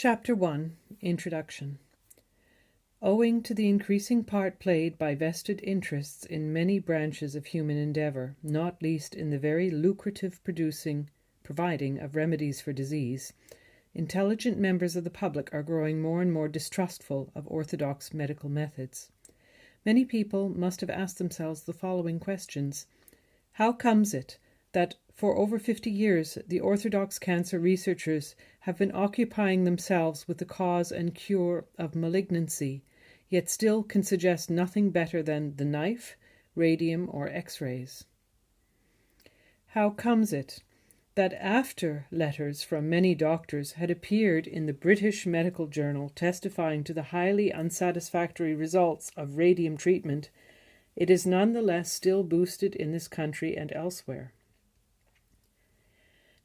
Chapter 1, Introduction. Owing to the increasing part played by vested interests in many branches of human endeavour, not least in the very lucrative providing of remedies for disease, intelligent members of the public are growing more and more distrustful of orthodox medical methods. Many people must have asked themselves the following questions. How comes it that for over 50 years the orthodox cancer researchers have been occupying themselves with the cause and cure of malignancy, yet still can suggest nothing better than the knife, radium, or X-rays? How comes it that after letters from many doctors had appeared in the British Medical Journal testifying to the highly unsatisfactory results of radium treatment, it is nonetheless still boosted in this country and elsewhere?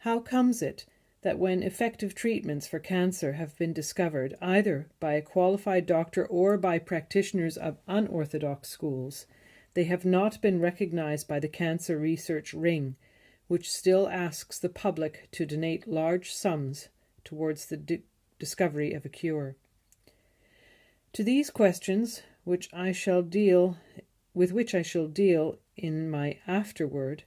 How comes it that when effective treatments for cancer have been discovered, either by a qualified doctor or by practitioners of unorthodox schools, they have not been recognized by the cancer research ring, which still asks the public to donate large sums towards the discovery of a cure? To these questions, with which I shall deal in my afterword,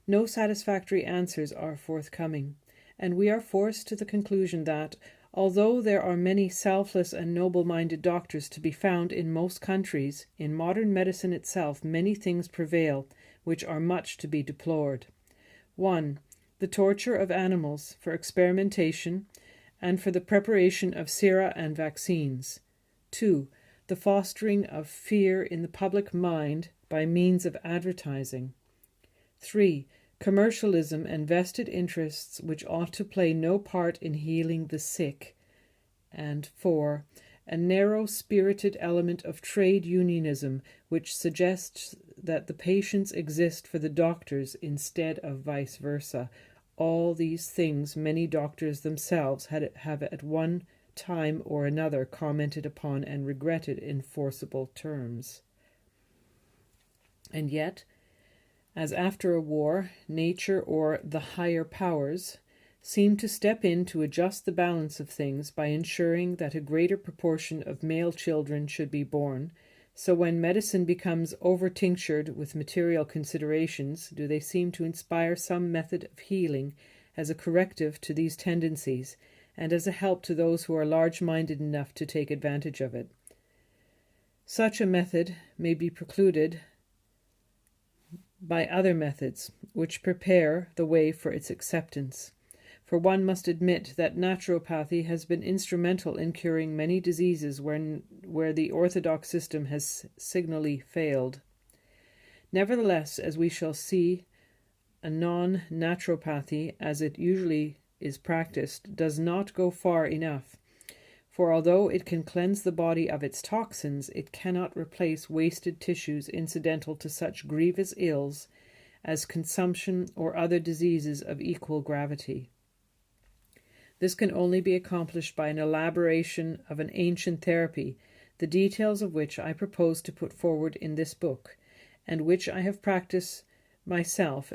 no satisfactory answers are forthcoming, and we are forced to the conclusion that, although there are many selfless and noble-minded doctors to be found in most countries, in modern medicine itself many things prevail which are much to be deplored. 1. The torture of animals for experimentation and for the preparation of sera and vaccines. 2. The fostering of fear in the public mind by means of advertising. 3. Commercialism and vested interests which ought to play no part in healing the sick. And 4. A narrow-spirited element of trade unionism which suggests that the patients exist for the doctors instead of vice versa. All these things many doctors themselves have at one time or another commented upon and regretted in forcible terms. And yet, as after a war, nature or the higher powers seem to step in to adjust the balance of things by ensuring that a greater proportion of male children should be born, so when medicine becomes over-tinctured with material considerations, do they seem to inspire some method of healing as a corrective to these tendencies, and as a help to those who are large-minded enough to take advantage of it. Such a method may be precluded by other methods, which prepare the way for its acceptance. For one must admit that naturopathy has been instrumental in curing many diseases where the orthodox system has signally failed. Nevertheless, as we shall see, a non-naturopathy, as it usually is practiced, does not go far enough. For although it can cleanse the body of its toxins, it cannot replace wasted tissues incidental to such grievous ills as consumption or other diseases of equal gravity. This can only be accomplished by an elaboration of an ancient therapy, the details of which I propose to put forward in this book, and which I have practiced myself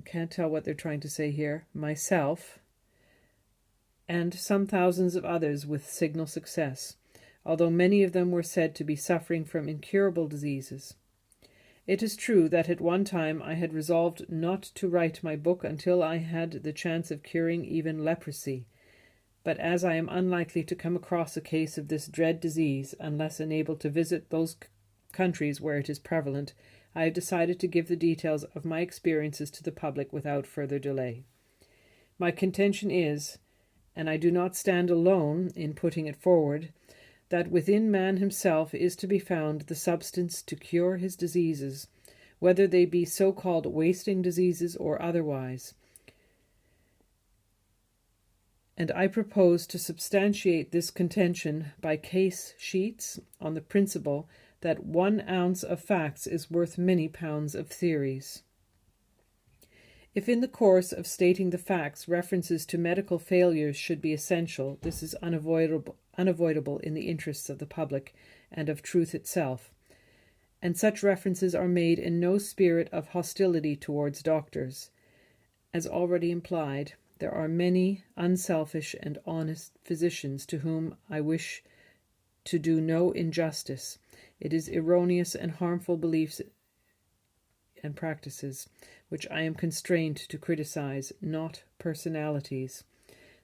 can't tell what they're trying to say here, myself, and some thousands of others with signal success, although many of them were said to be suffering from incurable diseases. It is true that at one time I had resolved not to write my book until I had the chance of curing even leprosy, but as I am unlikely to come across a case of this dread disease unless enabled to visit those countries where it is prevalent, I have decided to give the details of my experiences to the public without further delay. My contention is, and I do not stand alone in putting it forward, that within man himself is to be found the substance to cure his diseases, whether they be so-called wasting diseases or otherwise. And I propose to substantiate this contention by case sheets on the principle that 1 ounce of facts is worth many pounds of theories. If in the course of stating the facts references to medical failures should be essential, this is unavoidable in the interests of the public and of truth itself, and such references are made in no spirit of hostility towards doctors, As already implied, there are many unselfish and honest physicians to whom I wish to do no injustice. It is erroneous and harmful beliefs and practices which I am constrained to criticize, not personalities.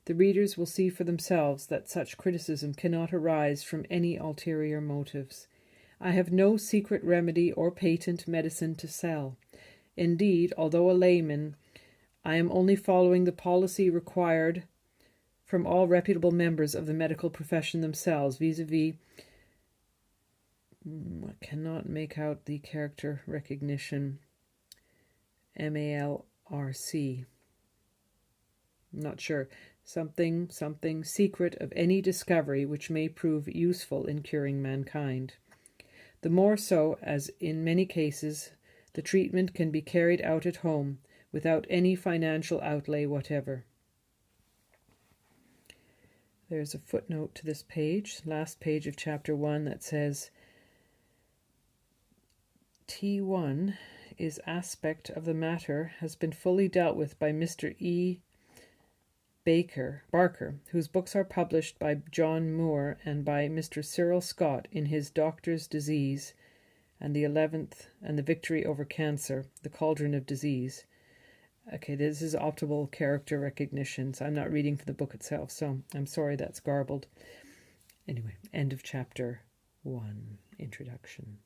The readers will see for themselves that such criticism cannot arise from any ulterior motives. I have no secret remedy or patent medicine to sell. Indeed, although a layman, I am only following the policy required from all reputable members of the medical profession themselves, vis-a-vis, I cannot make out the character recognition, MALRC. Not sure. Something secret of any discovery which may prove useful in curing mankind. The more so as in many cases the treatment can be carried out at home without any financial outlay whatever. There's a footnote to this page, last page of chapter 1, that says T1 is aspect of the matter has been fully dealt with by Mr. E. Barker, whose books are published by John Moore and by Mr. Cyril Scott in his Doctor's Disease and the 11th and the Victory Over Cancer, The Cauldron of Disease. Okay, this is optimal character recognition, so I'm not reading from the book itself, so I'm sorry that's garbled. Anyway, end of chapter 1, introduction.